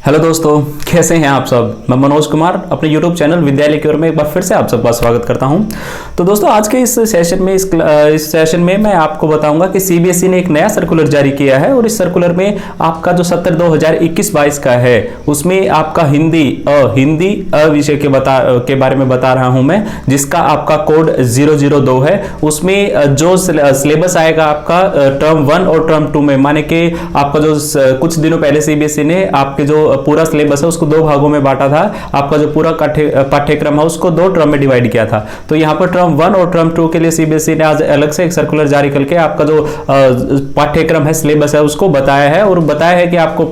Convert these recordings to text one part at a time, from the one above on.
Hello दोस्तों, कैसे हैं आप सब। मैं मनोज कुमार अपने यूट्यूब चैनल विद्यालय की ओर में एक बार फिर से आप सबका स्वागत करता हूं। तो दोस्तों, आज के इस सेशन में मैं आपको बताऊंगा कि सीबीएसई ने एक नया सर्कुलर जारी किया है और इस सर्कुलर में आपका जो सत्र 2021-22 का है उसमें आपका हिंदी विषय के बारे में बता रहा हूं मैं, जिसका आपका कोड 002 है। उसमें जो सिलेबस आएगा आपका टर्म 1 और टर्म 2 में, माने कि आपका जो कुछ दिनों पहले सीबीएसई ने आपके जो पूरा सिलेबस है उसको दो भागों में बांटा था। आपका जो पूरा पाठ्यक्रम है उसको दो टर्म में डिवाइड किया था। तो यहाँ पर टर्म 1 और टर्म 2 के लिए सीबीएसई ने आज अलग से एक सर्कुलर जारी करके आपका जो पाठ्यक्रम है, सिलेबस है, उसको बताया है और बताया है कि आपको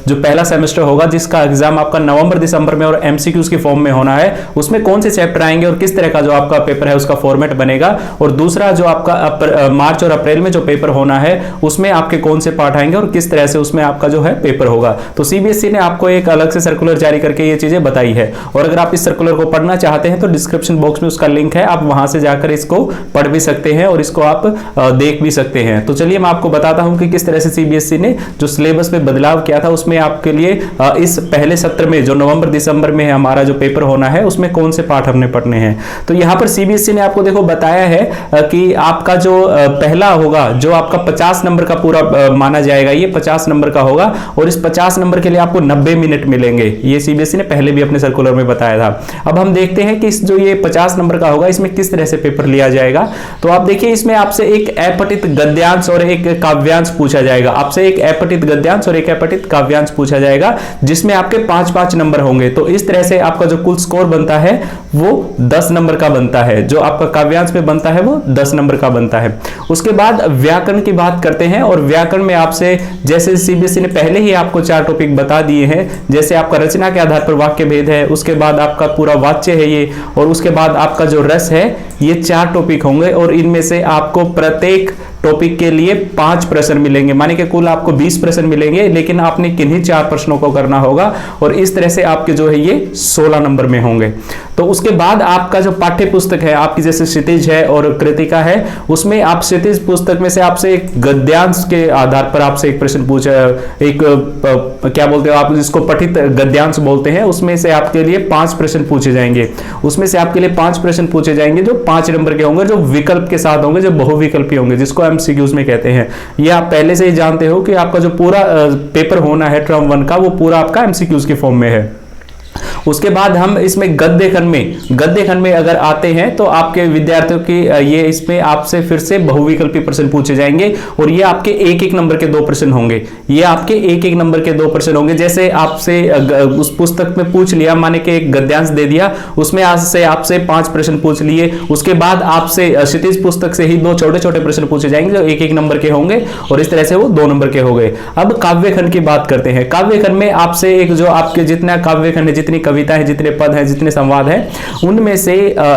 जो पहला सेमेस्टर होगा जिसका एग्जाम आपका नवंबर दिसंबर में और एमसीक्यूज की फॉर्म में होना है, उसमें कौन से चैप्टर आएंगे और किस तरह का जो आपका पेपर है उसका फॉर्मेट बनेगा। और दूसरा जो आपका मार्च और अप्रैल में जो पेपर होना है उसमें आपके कौन से पार्ट आएंगे और किस तरह से उसमें आपका जो है पेपर होगा। तो सीबीएसई ने आपको एक अलग से सर्कुलर जारी करके ये चीजें बताई है। और अगर आप इस सर्कुलर को पढ़ना चाहते हैं तो डिस्क्रिप्शन बॉक्स में उसका लिंक है, आप वहां से जाकर इसको पढ़ भी सकते हैं और इसको आप देख भी सकते हैं। तो चलिए मैं आपको बताता हूं कि किस तरह से सीबीएसई ने जो सिलेबस में बदलाव किया था उसमें आपके लिए इस पहले सत्र में जो नवंबर दिसंबर में हमारा जो पेपर होना है उसमें कौन से पाठ हमने पढ़ने हैं। तो यहां पर सीबीएसई ने आपको देखो बताया है कि आपका जो पहला होगा जो आपका 50 नंबर का पूरा माना जाएगा, ये 50 नंबर का होगा और इस 50 नंबर के लिए आपको 90 मिनट मिलेंगे। ये सीबीएसई ने पहले भी अपने सर्कुलर में बताया था। अब हम देखते हैं कि इस जो ये 50 नंबर का होगा इसमें किस तरह से पेपर लिया जाएगा। तो आप देखिए, इसमें आपसे एक अपठित गद्यांश और एक काव्यांश पूछा जाएगा। आपसे एक अपठित गद्यांश और एक अपठित काव्यांश पूछा जाएगा जिसमें आपके 5-5 नंबर होंगे। तो इस तरह से आपका जो कुल स्कोर बनता है वो 10 नंबर का बनता है। जो आपका काव्यांश में बनता है वो 10 नंबर का बनता है। उसके बाद व्याकरण की बात करते हैं और व्याकरण में आपसे जैसे सीबीएसई ने पहले ही आपको 4 टॉपिक बता दिए हैं, जैसे आपका रचना के आधार पर वाक्य भेद है, उसके बाद आपका पूरा वाच्य है ये, और उसके बाद आपका जो रस है, ये 4 टॉपिक होंगे और इनमें से आपको प्रत्येक टॉपिक के लिए 5 प्रश्न मिलेंगे, माने कि कुल आपको 20 प्रश्न मिलेंगे, लेकिन आपने किन्हीं 4 प्रश्नों को करना होगा और इस तरह से आपके जो है ये 16 नंबर में होंगे। तो उसके बाद आपका जो पाठ्य पुस्तक है आपकी, जैसे क्षितिज है और कृतिका है, उसमें आप क्षितिज पुस्तक में से आपसे एक गद्यांश के आधार पर आपसे एक प्रश्न पूछा, एक क्या बोलते हो आप जिसको पठित गद्यांश बोलते हैं, उसमें से आपके लिए 5 प्रश्न पूछे जाएंगे। उसमें से आपके लिए 5 प्रश्न पूछे जाएंगे जो 5 नंबर के होंगे, जो विकल्प के साथ होंगे, जो बहुविकल्पी होंगे, जिसको एमसीक्यूज में कहते हैं। ये आप पहले से ही जानते हो कि आपका जो पूरा पेपर होना है टर्म 1 का, वो पूरा आपका एमसीक्यूज के फॉर्म में है। उसके बाद हम इसमें गद्य खंड में अगर आते हैं तो आपके विद्यार्थियों की ये इसमें आपसे फिर से बहुविकल्पी प्रश्न पूछे जाएंगे और ये आपके 1-1 नंबर के 2 प्रश्न होंगे। ये आपके 1-1 नंबर के 2 प्रश्न होंगे। जैसे आपसे उस पुस्तक में पूछ लिया, माने कि एक गद्यांश दे दिया, उसमें आज से आपसे 5 प्रश्न पूछ लिए। उसके बाद आपसे क्षितिज पुस्तक से ही 2 छोटे-छोटे प्रश्न पूछे जाएंगे जो 1-1 नंबर के होंगे और इस तरह से वो 2 नंबर के हो गए। अब काव्य खंड की बात करते हैं। काव्य खंड में आपसे एक जो आपके जितना काव्य खंड है, जितनी कविता है, जितने पद हैं, जितने संवाद हैं, उनमें से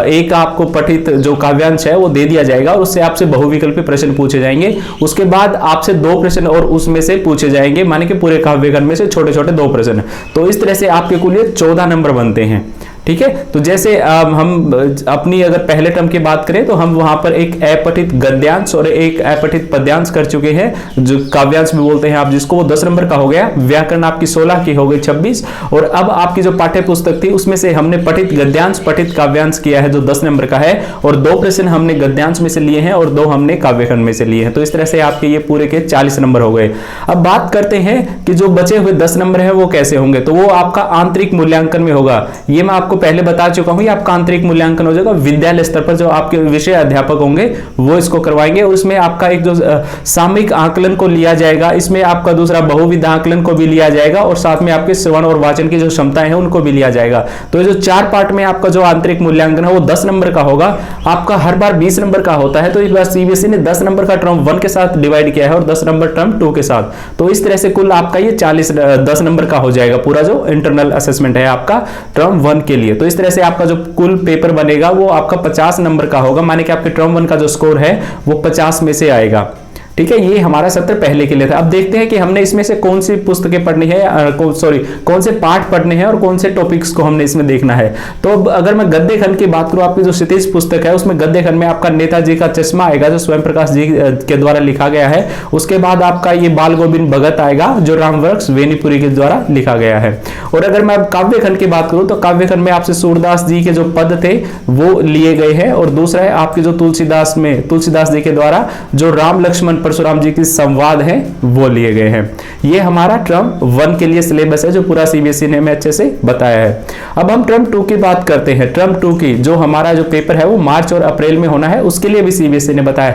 एक आपको पठित जो काव्यांश है वो दे दिया जाएगा और उससे आपसे बहुविकल्पी प्रश्न पूछे जाएंगे। उसके बाद आपसे 2 प्रश्न और उसमें से पूछे जाएंगे, माने कि पूरे काव्य खंड में से छोटे-छोटे 2 प्रश्न। तो इस तरह से आपके कुल 14 नंबर बनते हैं। ठीक है। तो जैसे हम अपनी अगर पहले टर्म की बात करें तो हम वहां पर एक अपठित गद्यांश और एक अपठित पद्यांश कर चुके हैं, जो काव्यांश में बोलते हैं आप जिसको, वो 10 नंबर का हो गया। व्याकरण आपकी 16 की हो गई 26। और अब आपकी जो पाठ्य पुस्तक थी उसमें से हमने पठित गद्यांश पठित काव्यांश किया है जो 10 नंबर का है और 2 प्रश्न हमने गद्यांश में से लिए हैं और 2 हमने काव्यखंड में से लिए हैं। तो इस तरह से आपके ये पूरे के 40 नंबर हो गए। अब बात करते हैं कि जो बचे हुए 10 नंबर है वो कैसे होंगे। तो वो आपका आंतरिक मूल्यांकन में होगा। ये मैं आपको पहले बता चुका हूं, ये आपका आंतरिक मूल्यांकन हो जाएगा। विद्यालय स्तर पर जो आपके विषय अध्यापक होंगे वो इसको करवाएंगे और उसमें आपका एक जो सामयिक आकलन को लिया जाएगा, इसमें आपका दूसरा बहुविध आकलन को भी लिया जाएगा और साथ में आपके श्रवण और वाचन की जो क्षमताएं हैं उनको भी लिया जाएगा। तो ये जो 4 पार्ट में आपका जो आंतरिक मूल्यांकन है वो 10 नंबर का होगा। आपका हर बार 20 नंबर का होता है, तो इस बार सीबीएसई ने 10 नंबर का टर्म 1 के साथ डिवाइड किया है और 10 नंबर टर्म 2 के साथ। तो इस तरह से कुल आपका ये 10 नंबर का हो जाएगा पूरा जो इंटरनल असेसमेंट है आपका टर्म 1 के लिए। तो इस तरह से आपका जो कुल पेपर बनेगा वो आपका 50 नंबर का होगा, माने कि आपके टर्म 1 का जो स्कोर है वो 50 में से आएगा। ठीक है, ये हमारा सत्र पहले के लिए था। अब देखते हैं कि हमने इसमें से कौन सी पुस्तकें पढ़नी है, कौन से पाठ पढ़ने हैं और कौन से टॉपिक्स को हमने इसमें देखना है। तो अब अगर मैं गद्य खंड की बात करूं, आपकी जो क्षितिज पुस्तक है उसमें गद्य खंड में आपका नेताजी का चश्मा आएगा जो स्वयं प्रकाश जी के द्वारा लिखा गया है। उसके बाद आपका ये बाल गोविंद भगत आएगा जो रामवृक्ष वेनीपुरी के द्वारा लिखा गया है। और अगर मैं काव्य खंड की बात करूं तो काव्य खंड में आपसे सूरदास जी के जो पद थे वो लिए गए हैं, और दूसरा है आपके जो तुलसीदास जी के द्वारा जो राम लक्ष्मण परशुराम जी की संवाद है वो लिए गए हैं। ये हमारा टर्म 1 के लिए सिलेबस है जो पूरा सीबीएसई ने हमें अच्छे से बताया है। अब हम टर्म 2 की बात करते हैं। टर्म 2 की जो हमारा जो पेपर है वो मार्च और अप्रैल में होना है, उसके लिए भी सीबीएसई ने बताया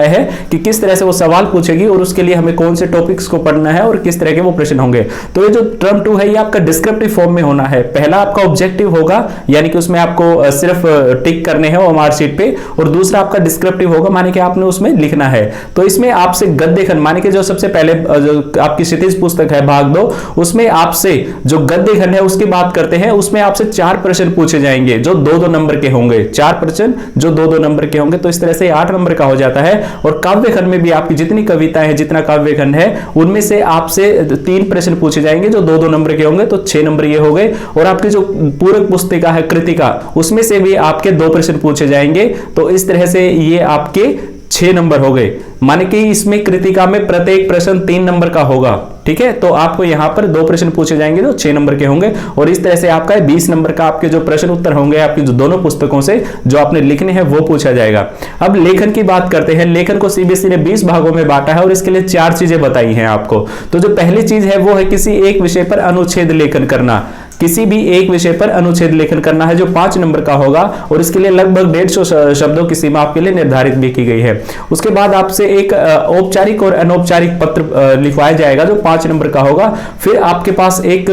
है कि किस तरह से वो सवाल पूछेगी और उसके लिए हमें कौन से टॉपिक्स को पढ़ना है और किस तरह के वो प्रश्न होंगे। तो ये जो टर्म 2 है ये आपका डिस्क्रिप्टिव फॉर्म में होना है। पहला आपका ऑब्जेक्टिव होगा, यानी कि उसमें आपको सिर्फ टिक करने हैं वो मार्कशीट पे, और दूसरा आपका डिस्क्रिप्टिव होगा, माने कि आपने उसमें लिखना है। तो इसमें आपसे गद्य खंड, माने कि जो सबसे पहले जो आपकी क्षितिज पुस्तक है भाग 2, उसमें आपसे जो गद्य खंड है उसकी बात करते हैं। उसमें आपसे 4 प्रश्न पूछे जाएंगे जो 2-2 नंबर के होंगे, 4 प्रश्न जो 2-2 नंबर के होंगे। तो इस तरह से 8 नंबर का हो जाता है। और काव्य खंड में भी आपकी जितनी कविताएं हैं, जितना काव्य खंड है, उनमें से आपसे 3 प्रश्न पूछे जाएंगे जो 2-2 नंबर के होंगे, तो 6 नंबर ये हो गए। और आपकी जो पूरक पुस्तिका है कृतिका, उसमें से भी आपके 2 प्रश्न पूछे जाएंगे। तो इस तरह से ये आपके 6 नंबर हो गए, माने कि इसमें कृतिका में प्रत्येक प्रश्न 3 नंबर का होगा। ठीक है, तो आपको यहां पर 2 प्रश्न पूछे जाएंगे जो 6 नंबर के होंगे, और इस तरह से आपका 20 नंबर का आपके जो प्रश्न उत्तर होंगे आपकी जो दोनों पुस्तकों से जो आपने लिखने हैं वो पूछा जाएगा। अब लेखन की बात करते हैं। लेखन को सीबीएसई ने 20 भागों में बांटा है और इसके लिए 4 चीजें बताई हैं आपको। तो जो पहली चीज है वो है किसी एक विषय पर अनुच्छेद लेखन करना। किसी भी एक विषय पर अनुच्छेद लेखन करना है जो 5 नंबर का होगा, और इसके लिए लगभग 150 शब्दों की सीमा आपके लिए निर्धारित भी की गई है। उसके बाद आपसे एक औपचारिक और अनौपचारिक पत्र लिखवाया जाएगा जो 5 नंबर का होगा। फिर आपके पास एक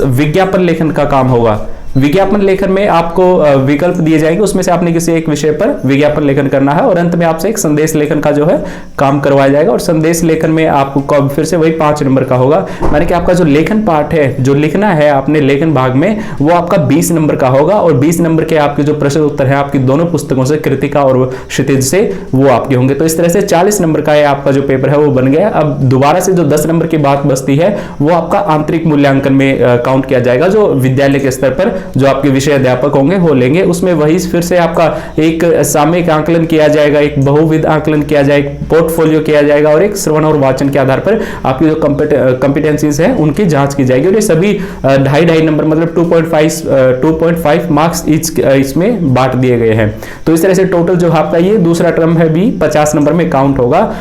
विज्ञापन लेखन का काम होगा। विज्ञापन लेखन में आपको विकल्प दिए जाएंगे, उसमें से आपने किसी एक विषय पर विज्ञापन लेखन करना है, और अंत में आपसे एक संदेश लेखन का जो है काम करवाया जाएगा। और संदेश लेखन में आपको फिर से वही 5 नंबर का होगा, माने कि आपका जो लेखन पार्ट है, जो लिखना है आपने लेखन भाग में, वो आपका 20 नंबर का होगा। और 20 नंबर के आपके जो प्रश्न उत्तर है आपकी दोनों पुस्तकों से, कृतिका और क्षितिज से, वो आपके होंगे। तो इस तरह से 40 नंबर का आपका जो पेपर है वो बन गया। अब दोबारा से जो 10 नंबर की बात बचती है वो आपका आंतरिक मूल्यांकन में काउंट किया जाएगा, जो विद्यालय के स्तर पर जो आपके विषय अध्यापक होंगे वो लेंगे। उसमें वही फिर से आपका एक सामयिक आंकलन किया जाएगा, एक बहुविध आंकलन किया जाएगा, पोर्टफोलियो किया जाएगा, और एक श्रवण और वाचन के आधार पर आपकी जो कॉम्पिटेंसीज है उनकी जांच की जाएगी। और ये सभी 2.5 नंबर मतलब 2.5 मार्क्स इसमें बांट दिए गए हैं। तो इस तरह से टोटल जो आपका ये दूसरा टर्म है भी 50 नंबर में काउंट होगा,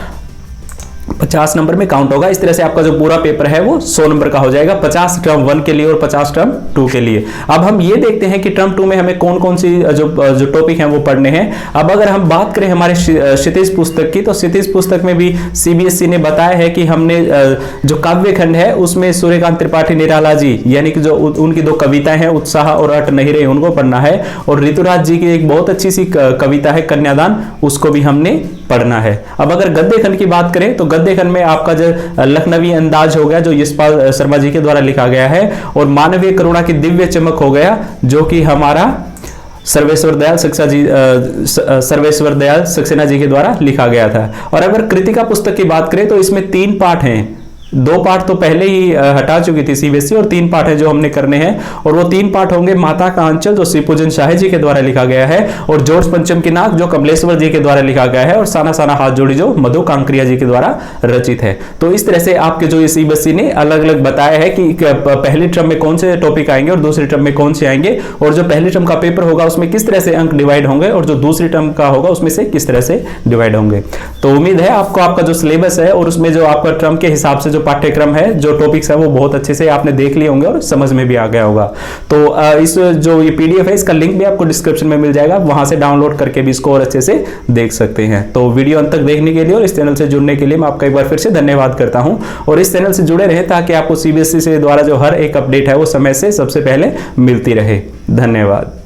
50 नंबर में काउंट होगा। इस तरह से आपका जो पूरा पेपर है वो 100 नंबर का हो जाएगा, 50 टर्म 1 के लिए और 50 टर्म 2 के लिए। अब हम ये देखते हैं कि टर्म 2 में हमें कौन कौन सी जो टॉपिक हैं वो पढ़ने हैं। अब अगर हम बात करें हमारे क्षितिज पुस्तक की, तो क्षितिज पुस्तक में भी सीबीएसई ने बताया है कि हमने जो काव्य खंड है उसमें सूर्यकांत त्रिपाठी निराला जी, यानी कि जो उनकी 2 कविताएं हैं उत्साह और अट नहीं रहे, उनको पढ़ना है। और ऋतुराज जी की एक बहुत अच्छी सी कविता है कन्यादान, उसको भी हमने पढ़ना है। अब अगर गद्य खंड की बात करें तो गद्य खंड में आपका जो लखनवी अंदाज हो गया जो यशपाल शर्मा जी के द्वारा लिखा गया है, और मानवीय करुणा की दिव्य चमक हो गया जो कि हमारा सर्वेश्वर दयाल सक्सेना जी के द्वारा लिखा गया था। और अगर कृतिका पुस्तक की बात करें तो इसमें 3 पाठ हैं। 2 पाठ तो पहले ही हटा चुकी थी सीबीएसई, और 3 पाठ है जो हमने करने हैं। और वो 3 पाठ होंगे माता का अंचल जो श्रीपूजन शाह जी के द्वारा लिखा गया है, और जोड़ पंचम की नाक जो कमलेश्वर जी के द्वारा लिखा गया है, और साना साना हाथ जोड़ी जो मधु कांकरिया जी के द्वारा रचित है। तो इस तरह से आपके जो सीबीएसई ने अलग अलग बताया है कि पहली टर्म में कौन से टॉपिक आएंगे और दूसरी टर्म में कौन से आएंगे, और जो पहली टर्म का पेपर होगा उसमें किस तरह से अंक डिवाइड होंगे, और जो दूसरी टर्म का होगा उसमें से किस तरह से डिवाइड होंगे। तो उम्मीद है आपको आपका जो सिलेबस है और उसमें जो आपका टर्म के हिसाब से जो पाठ्यक्रम है, जो टॉपिक्स है वो बहुत अच्छे से आपने देख लिए होंगे और समझ में भी आ गया होगा। तो इस जो ये पीडीएफ है इसका लिंक भी आपको डिस्क्रिप्शन में मिल जाएगा, वहां से डाउनलोड करके भी इसको और अच्छे से देख सकते हैं। तो वीडियो अंत तक देखने के लिए और इस चैनल से जुड़ने के लिए मैं आपका एक बार फिर से धन्यवाद करता हूं, और इस चैनल से जुड़े रहे ताकि आपको सीबीएसई से द्वारा जो हर एक अपडेट है वो समय से सबसे पहले मिलती रहे। धन्यवाद।